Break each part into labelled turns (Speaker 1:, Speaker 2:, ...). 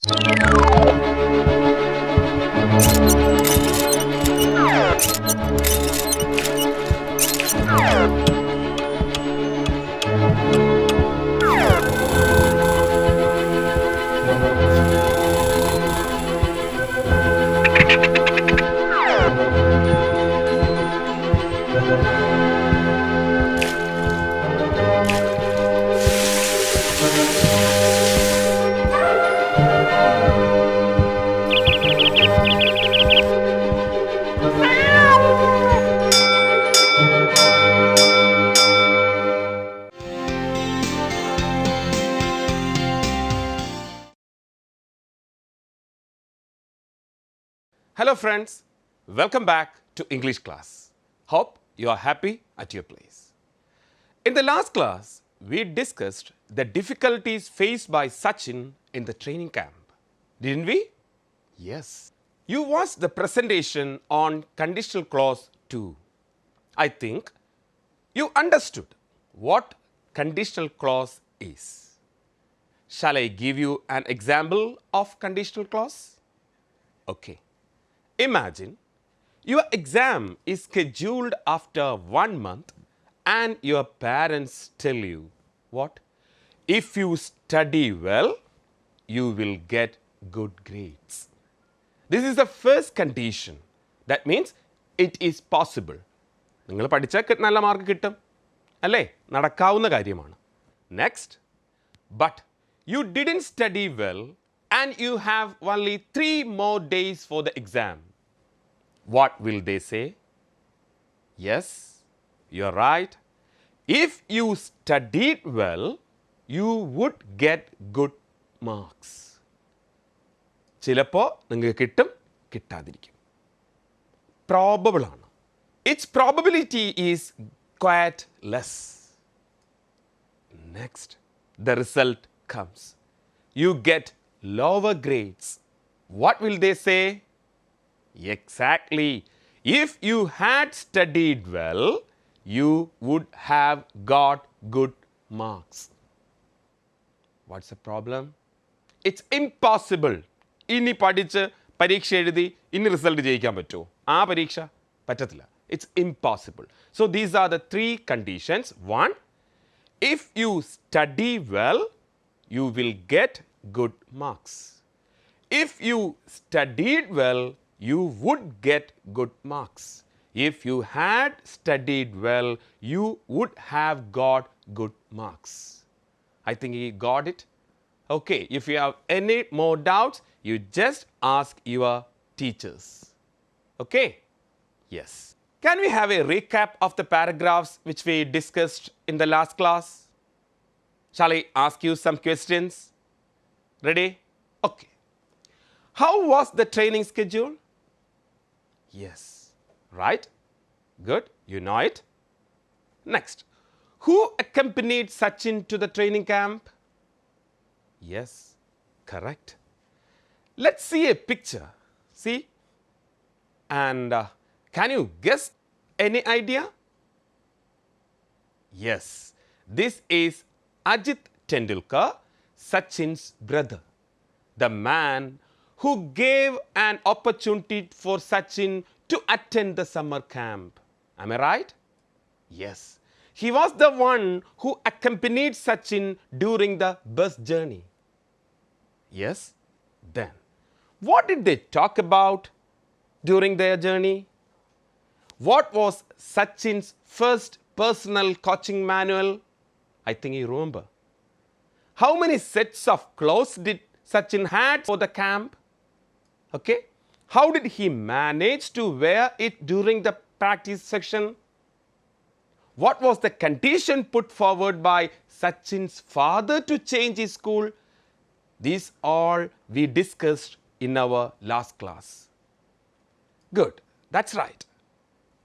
Speaker 1: Hello friends, welcome back to English class. Hope you are happy at your place. In the last class, we discussed the difficulties faced by Sachin in the training camp. Didn't we? Yes. You watched the presentation on conditional clause 2. I think you understood what conditional clause is. Shall I give you an example of conditional clause? Okay. Imagine your exam is scheduled after 1 month and your parents tell you what? If you study well, you will get good grades. This is the first condition. That means it is possible. നിങ്ങൾ പഠിച്ചാൽ നല്ല mark കിട്ടും അല്ലേ നടക്കാവുന്ന കാര്യമാണ്. Next, but you didn't study well and you have only 3 more days for the exam. What will they say? Yes, you're right. If you studied well, you would get good marks. ചിലപ്പോൾ നിങ്ങൾക്ക് കിട്ടും കിട്ടാതിരിക്കും. Probable ആണ്. Its probability is quite less. Next, the result comes. You get lower grades. What will they say? Exactly. If you had studied well, you would have got good marks. What's the problem? It's impossible. ഇനി പഠിച്ച് പരീക്ഷ എഴുതി ഇനി result ജയിക്കാൻ പറ്റുമോ? ആ പരീക്ഷ പറ്റത്തില്ല. It's impossible. So these are the 3 conditions. 1, if you study well, you will get good marks. If you studied well, you would get good marks. If you had studied well, you would have got good marks. I think you got it. Okay, if you have any more doubts, you just ask your teachers. Okay? Yes. Can we have a recap of the paragraphs which we discussed in the last class? Shall I ask you some questions? Ready? Okay. How was the training schedule? Yes. Right? Good. You know it. Next. Who accompanied Sachin to the training camp? Yes. Correct. Let's see a picture. See? And can you guess any idea? Yes. This is Ajit Tendulkar, Sachin's brother. The man who gave an opportunity for Sachin to attend the summer camp. Am I right? Yes. He was the one who accompanied Sachin during the bus journey. Yes. Then, what did they talk about during their journey? What was Sachin's first personal coaching manual? I think you remember. How many sets of clothes did Sachin had for the camp? Okay. How did he manage to wear it during the practice section? What was the condition put forward by Sachin's father to change his school? These all we discussed in our last class. Good. That's right.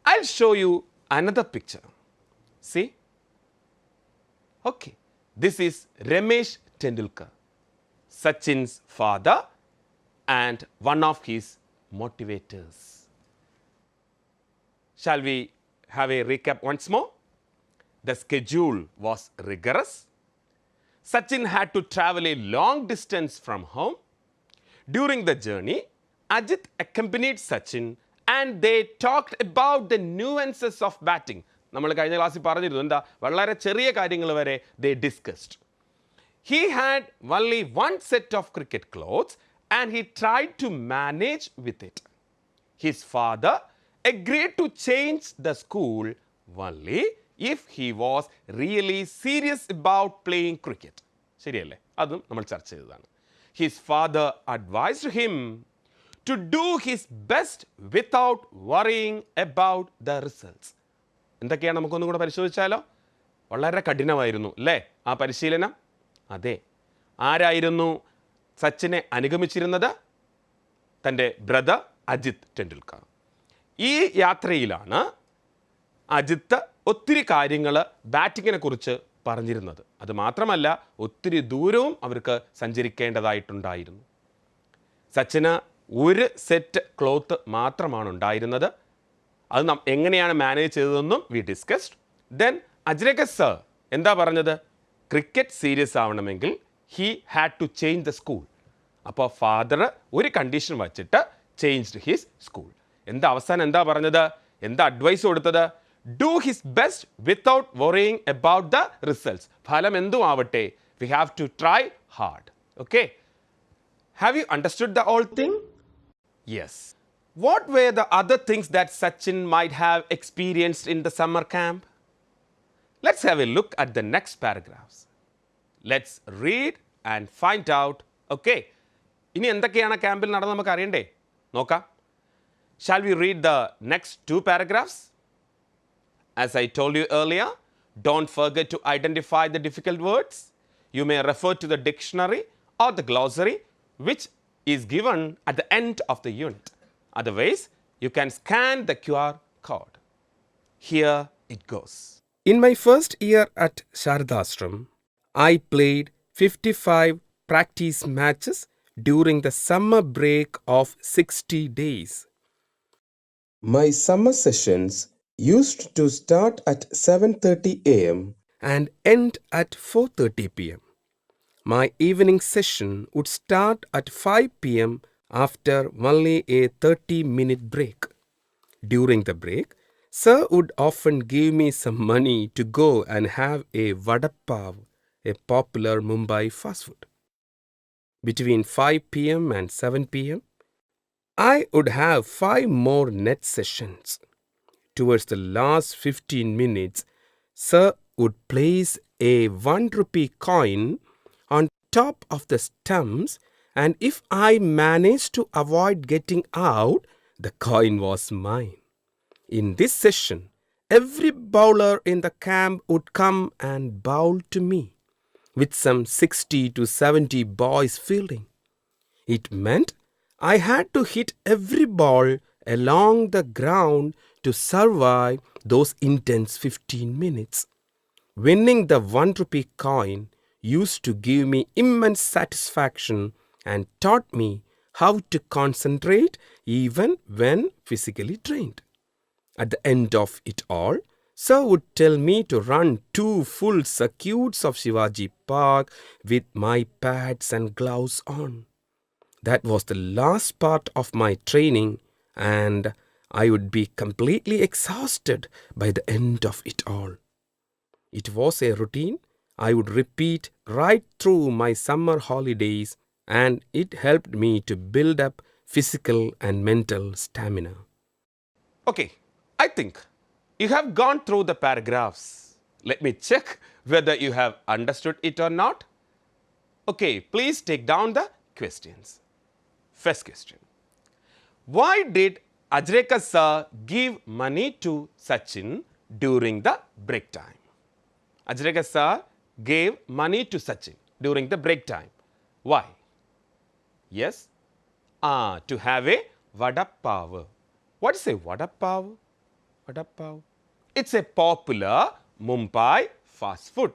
Speaker 1: I'll show you another picture. See? Okay. This is Ramesh Tendulkar, Sachin's father and one of his motivators. Shall we have a recap once more? The schedule was rigorous. Sachin had to travel a long distance from home. During the journey, Ajit accompanied Sachin and they talked about the nuances of batting. നമ്മൾ കഴിഞ്ഞ ക്ലാസ്സിൽ പറഞ്ഞിരുന്നു എന്താ വളരെ ചെറിയ കാര്യങ്ങൾ വരെ they discussed. He had only one set of cricket clothes and he tried to manage with it. His father agreed to change the school only if he was really serious about playing cricket. ശരിയല്ലേ? അതും നമ്മൾ ചർച്ച ചെയ്തതാണ്. His father advised him to do his best without worrying about the results. എന്തൊക്കെയാണ് നമുക്കൊന്നും കൂടെ പരിശോധിച്ചാലോ? വളരെ കഠിനമായിരുന്നു അല്ലേ ആ പരിശീലനം? അതെ. ആരായിരുന്നു സച്ചിനെ അനുഗമിച്ചിരുന്നത്? തൻ്റെ ബ്രദർ അജിത് ടെണ്ടുൽക്കർ. ഈ യാത്രയിലാണ് അജിത്ത് ഒത്തിരി കാര്യങ്ങൾ ബാറ്റിങ്ങിനെ കുറിച്ച് പറഞ്ഞിരുന്നത്. അത് മാത്രമല്ല ഒത്തിരി ദൂരവും അവർക്ക് സഞ്ചരിക്കേണ്ടതായിട്ടുണ്ടായിരുന്നു. സച്ചിന് ഒരു സെറ്റ് ക്ലോത്ത് മാത്രമാണ് ഉണ്ടായിരുന്നത്. അത് എങ്ങനെയാണ് മാനേജ് ചെയ്തതെന്നും we discussed. Then Achrekar sir എന്താ പറഞ്ഞത്? ക്രിക്കറ്റ് സീരിയസ് ആവണമെങ്കിൽ he had to change the school. അപ്പോൾ ഫാദർ ഒരു കണ്ടീഷൻ വച്ചിട്ട് ചേഞ്ച്ഡ് ഹിസ് സ്കൂൾ. അവസാനം എന്താ പറഞ്ഞത്? അഡ്വൈസ് കൊടുത്തത്? Do his best without worrying about the results. ഫലം എന്തും ആവട്ടെ, we have to try hard. Okay, have you understood the whole thing? Yes. What were the other things that Sachin might have experienced in the summer camp? Let's have a look at the next paragraphs. Let's read and find out. Okay, ഇനി എന്തൊക്കെയാണ് ക്യാമ്പിൽ നടന്നത് നമുക്ക് അറിയണ്ടേ? നോക്കാം. Shall we read the next 2 paragraphs? As I told you earlier, don't forget to identify the difficult words. You may refer to the dictionary or the glossary, which is given at the end of the unit. Otherwise, you can scan the QR code. Here it goes.
Speaker 2: In my first year at Sharadashram, I played 55 practice matches during the summer break of 60 days. My summer sessions used to start at 7:30 a.m. and end at 4:30 p.m. My evening session would start at 5 p.m. after only a 30-minute break. During the break, Sir would often give me some money to go and have a vada pav, a popular Mumbai fast food. Between 5 p.m. and 7 p.m., I would have 5 more net sessions. Towards the last 15 minutes, Sir would place a 1 rupee coin on top of the stumps, and if I managed to avoid getting out, the coin was mine. In this session, every bowler in the camp would come and bowl to me, with some 60 to 70 boys fielding. It meant I had to hit every ball along the ground to survive those intense 15 minutes. Winning the 1 rupee coin used to give me immense satisfaction and taught me how to concentrate even when physically drained. At the end of it all, Sir would tell me to run 2 full circuits of Shivaji Park with my pads and gloves on. That was the last part of my training, and I would be completely exhausted by the end of it all. It was a routine I would repeat right through my summer holidays, and it helped me to build up physical and mental stamina.
Speaker 1: Okay, I think you have gone through the paragraphs. Let me check whether you have understood it or not. Okay, please take down the questions. First question. Why did Ajrekar sir give money to Sachin during the break time? Ajrekar sir gave money to Sachin during the break time. Why? Yes? To have a vada pav. What is a vada pav? Vada pav. It's a popular Mumbai fast food.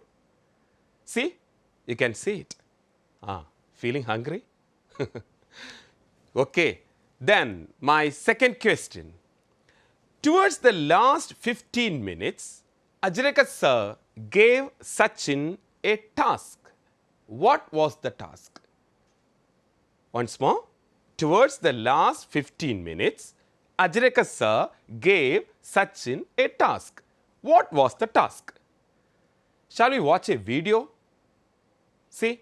Speaker 1: See? You can see it. Feeling hungry? Okay. Then my second question. Towards the last 15 minutes, Ajrekar sir gave Sachin a task. What was the task? Once more, towards the last 15 minutes, Ajreka sir gave Sachin a task. What was the task? Shall we watch a video? See?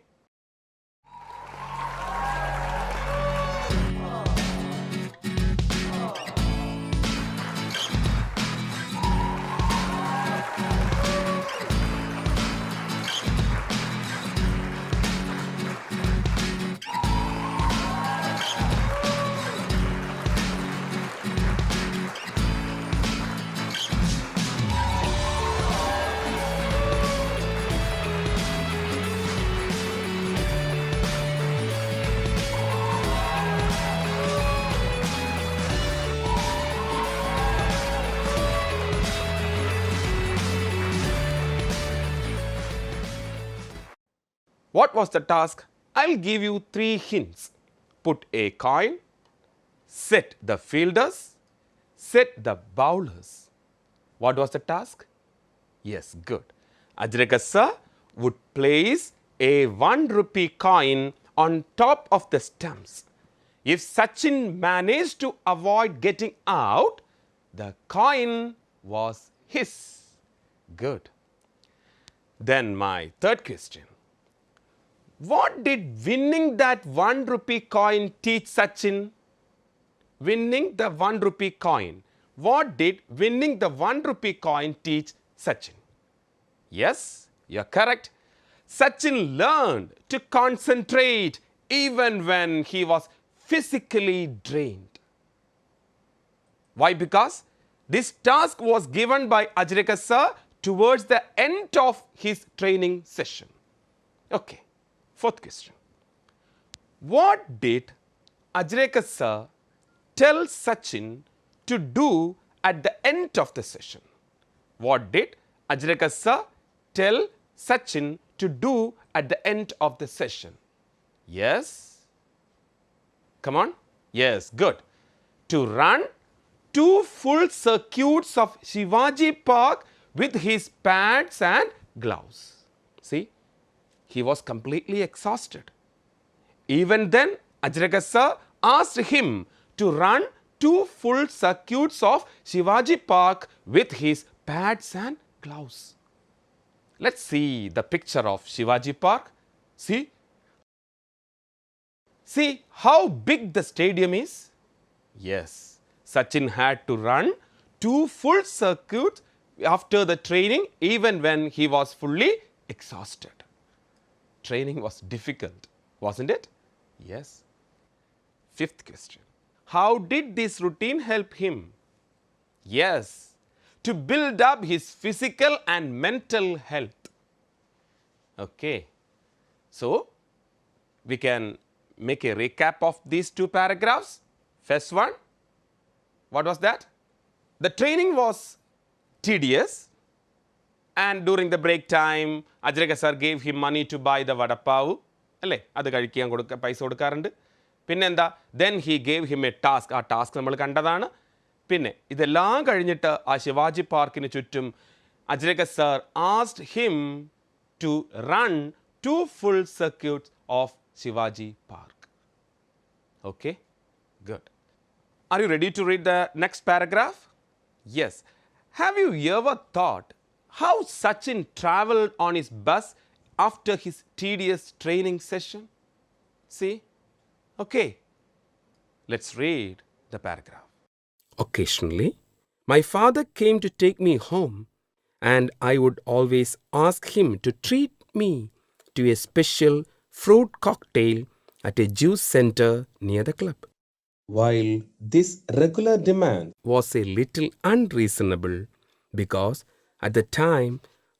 Speaker 1: What was the task? I'll give you 3 hints. Put a coin, set the fielders, set the bowlers. What was the task? Yes, good. Ajreka sir would place a 1 rupee coin on top of the stumps. If Sachin managed to avoid getting out, the coin was his. Good. Then my third question. What did winning that 1 rupee coin teach Sachin? Winning the 1 rupee coin. What did winning the 1 rupee coin teach Sachin? Yes, you're correct. Sachin learned to concentrate even when he was physically drained. Why? Because this task was given by Ajreka sir towards the end of his training session. Okay. Fourth question. What did Ajreka sir tell Sachin to do at the end of the session? What did Ajreka sir tell Sachin to do at the end of the session? Yes? Come on. Yes, good. To run 2 full circuits of Shivaji Park with his pads and gloves. See? He was completely exhausted. Even then, Ajreka sir asked him to run 2 full circuits of Shivaji Park with his pads and gloves. Let's see the picture of Shivaji Park. See? See how big the stadium is? Yes, Sachin had to run 2 full circuits after the training even when he was fully exhausted. Training was difficult, wasn't it? Yes. Fifth question. How did this routine help him? Yes, to build up his physical and mental health. Okay. So, we can make a recap of these 2 paragraphs. First one, what was that? The training was tedious. And during the break time, Ajreka sir gave him money to buy the vada pav. അല്ലേ അത് കഴിക്കാൻ പൈസ കൊടുക്കാറുണ്ട്. പിന്നെന്താ? Then he gave him a task. ആ task നമ്മൾ കണ്ടതാണ്. പിന്നെ ഇതെല്ലാം കഴിഞ്ഞിട്ട് ആ ശിവാജി പാർക്കിന് ചുറ്റും Ajreka sir asked him to run 2 full circuits of Shivaji Park. Okay? Good. Are you ready to read the next paragraph? Yes. Have you ever thought how Sachin travelled on his bus after his tedious training session? See? Okay. Let's read the paragraph.
Speaker 2: Occasionally, my father came to take me home, and I would always ask him to treat me to a special fruit cocktail at a juice center near the club. While this regular demand was a little unreasonable because at the time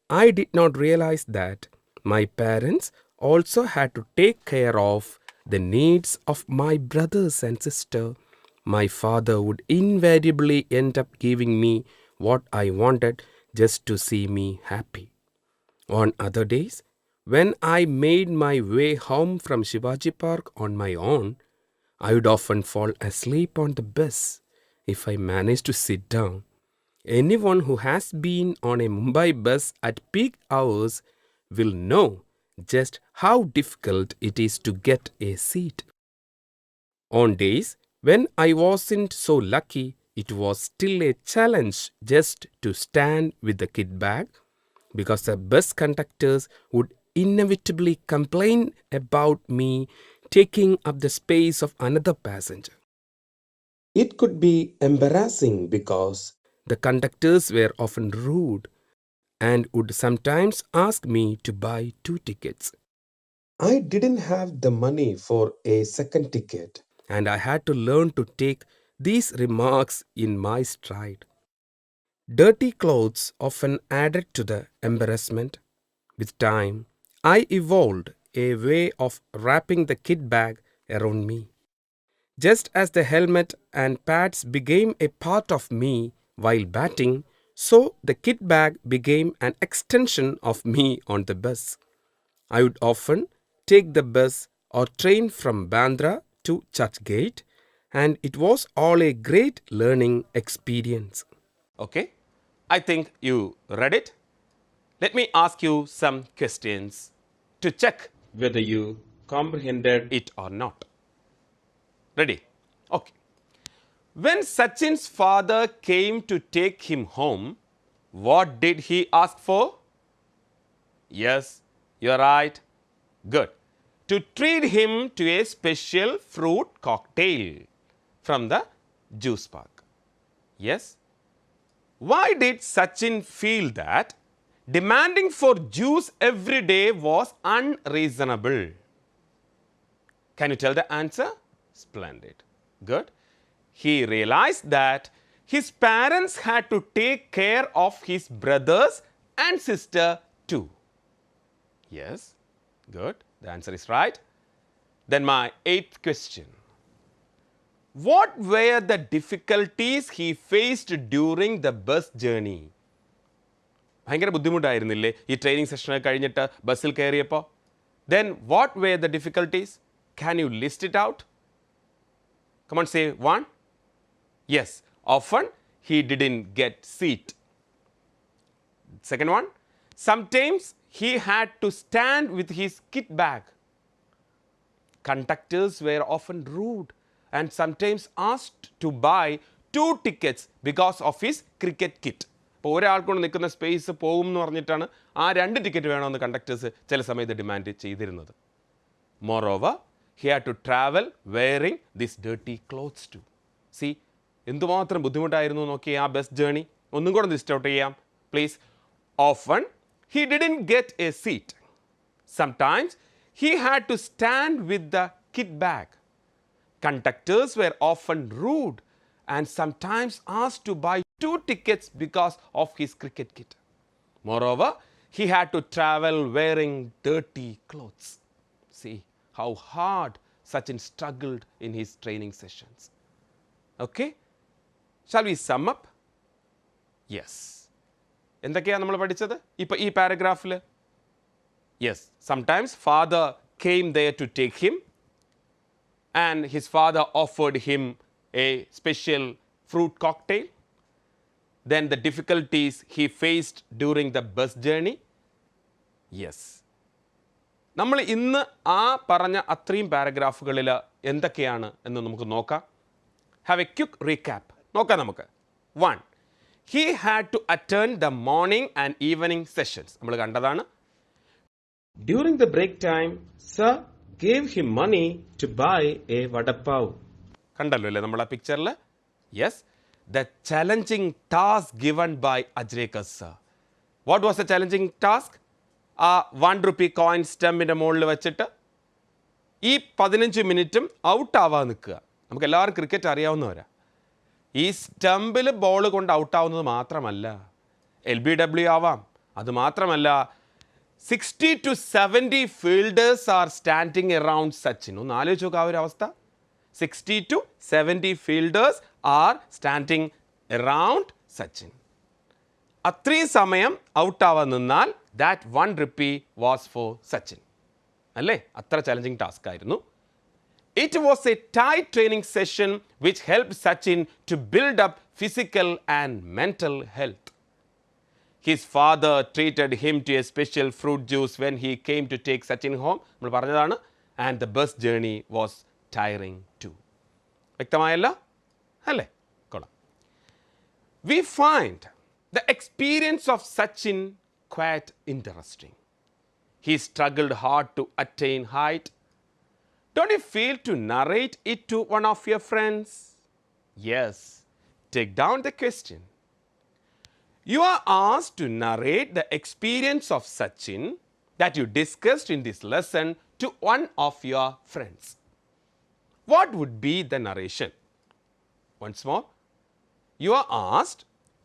Speaker 2: I did not realize that my parents also had to take care of the needs of my brothers and sister, my father would invariably end up giving me what I wanted just to see me happy. On other days, when I made my way home from Shivaji Park on my own, I would often fall asleep on the bus if I managed to sit down. Anyone who has been on a Mumbai bus at peak hours will know just how difficult it is to get a seat. On days when I wasn't so lucky, it was still a challenge just to stand with the kit bag because the bus conductors would inevitably complain about me taking up the space of another passenger. It could be embarrassing because the conductors were often rude and would sometimes ask me to buy two tickets. I didn't have the money for a second ticket, and I had to learn to take these remarks in my stride. Dirty clothes often added to the embarrassment. With time, I evolved a way of wrapping the kit bag around me. Just as the helmet and pads became a part of me while batting, so the kit bag became an extension of me on the bus. I would often take the bus or train from Bandra to Churchgate, and it was all a great learning experience.
Speaker 1: Okay, I think you read it. Let me ask you some questions to check whether you comprehended it or not. Ready? Okay. When Sachin's father came to take him home, what did he ask for? Yes, you're right. Good. To treat him to a special fruit cocktail from the juice park. Yes? Why did Sachin feel that demanding for juice every day was unreasonable? Can you tell the answer? Splendid. Good. He realized that his parents had to take care of his brothers and sister too. Yes. Good. The answer is right. Then my eighth question. What were the difficulties he faced during the bus journey? ഭയങ്കര ബുദ്ധിമുട്ടായിരുന്നില്ലേ ഈ training സെഷനൊക്കെ കഴിഞ്ഞിട്ട് ബസ്സിൽ കയറിയപ്പോൾ? Then what were the difficulties? Can you list it out? Come on, say one. Yes, often he didn't get seat. Second one, sometimes he had to stand with his kit bag. Conductors were often rude and sometimes asked to buy two tickets because of his cricket kit. അപ്പോൾ ഒരാൾക്കൊണ്ട് നിൽക്കുന്ന space പോകും എന്ന് പറഞ്ഞിട്ടാണ് ആ രണ്ട് ticket വേണമെന്ന് conductors ചില സമയത്ത് ഡിമാൻഡ് ചെയ്തിരുന്നത്. Moreover, he had to travel wearing these dirty clothes too. See, എന്തുമാത്രം ബുദ്ധിമുട്ടായിരുന്നു നോക്കി ആ ബസ് ജേണി. ഒന്നും കൂടെ ലിസ്റ്റ് ഔട്ട് ചെയ്യാം please. Often he didn't get a seat. Sometimes he had to stand with the kit bag. Conductors were often rude and sometimes asked to buy two tickets because of his cricket kit. Moreover, he had to travel wearing dirty clothes. See how hard Sachin struggled in his training sessions. Okay? Shall we sum up? Yes. എന്തൊക്കെയാണ് നമ്മൾ പഠിച്ചത് ഇപ്പോൾ ഈ പാരഗ്രാഫിൽ? Yes, sometimes father came there to take him and his father offered him a special fruit cocktail. Then the difficulties he faced during the bus journey. Yes. നമ്മൾ ഇന്ന് ആ പറഞ്ഞ അത്രയും പാരഗ്രാഫുകളിൽ എന്തൊക്കെയാണ് എന്ന് നമുക്ക് നോക്കാം. Have a quick recap. നോക്കാം നമുക്ക്. 1. He had to attend the morning and evening sessions. നമ്മൾ കണ്ടതാണ്. During the break time, sir gave him money to buy a vada pav. കണ്ടല്ലോ അല്ലേ നമ്മൾ ആ പിക്ചറിൽ? Yes. The challenging task given by Ajrekar sir. What was the challenging task? ആ 1 rupee coin സ്റ്റമ്പിൻ്റെ മുകളിൽ വെച്ചിട്ട് ഈ 15 മിനിറ്റും ഔട്ടാവാൻ നിൽക്കുക. നമുക്ക് എല്ലാവരും ക്രിക്കറ്റ് അറിയാവുന്നവരാ. ഈ സ്റ്റമ്പിൽ ബോൾ കൊണ്ട് ഔട്ടാവുന്നത് മാത്രമല്ല, LBW ആവാം. അതുമാത്രമല്ല 60 to 70 fielders are standing around Sachin. ഒന്ന് ആലോചിച്ച് നോക്കുക ആ ഒരു അവസ്ഥ. 60 to 70 fielders are standing around Sachin. അത്രയും സമയം ഔട്ടാവാൻ നിന്നാൽ that 1 rupee was for Sachin. അല്ലേ? അത്ര ചലഞ്ചിങ് ടാസ്ക് ആയിരുന്നു. It was a tight training session which helped Sachin to build up physical and mental health. His father treated him to a special fruit juice when he came to take Sachin home. നമ്മൾ പറഞ്ഞതാണ്. And the bus journey was tiring too. വ്യക്തമായല്ലോ അല്ലേ കൊള്ളാം. We find the experience of Sachin quite interesting. He struggled hard to attain height. Don't you feel to narrate it to one of your friends? Yes. Take down the question. You are asked to narrate the experience of Sachin that you discussed in this lesson to one of your friends. What would be the narration? Once more. You are asked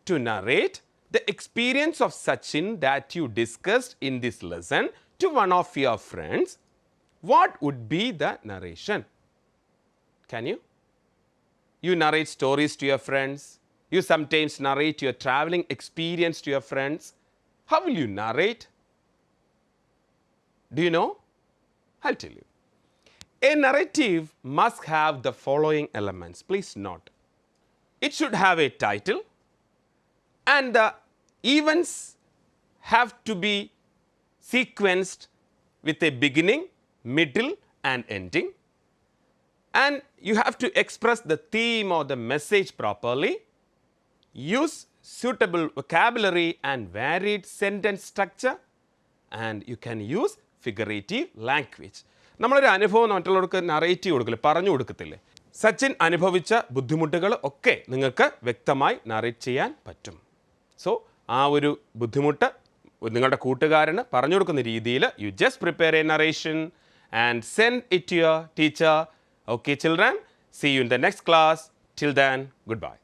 Speaker 1: to narrate the experience of Sachin that you discussed in this lesson to one of your friends. What would be the narration? Can you? You narrate stories to your friends. You sometimes narrate your traveling experience to your friends. How will you narrate? Do you know? I'll tell you. A narrative must have the following elements. Please note. It should have a title, and the events have to be sequenced with a beginning, middle, and ending. And you have to express the theme or the message properly. Use suitable vocabulary and varied sentence structure. And you can use figurative language. നമ്മളൊരു അനുഭവം മറ്റുള്ളവർക്ക് narrate കൊടുക്കില്ലേ, പറഞ്ഞു കൊടുക്കത്തില്ലേ? സച്ചിൻ അനുഭവിച്ച ബുദ്ധിമുട്ടുകൾ ഒക്കെ നിങ്ങൾക്ക് വ്യക്തമായി narrate ചെയ്യാൻ പറ്റും. സോ ആ ഒരു ബുദ്ധിമുട്ട് നിങ്ങളുടെ കൂട്ടുകാരന് പറഞ്ഞു കൊടുക്കുന്ന രീതിയിൽ you just prepare a narration and send it to your teacher. Okay children, see you in the next class. Till then, goodbye.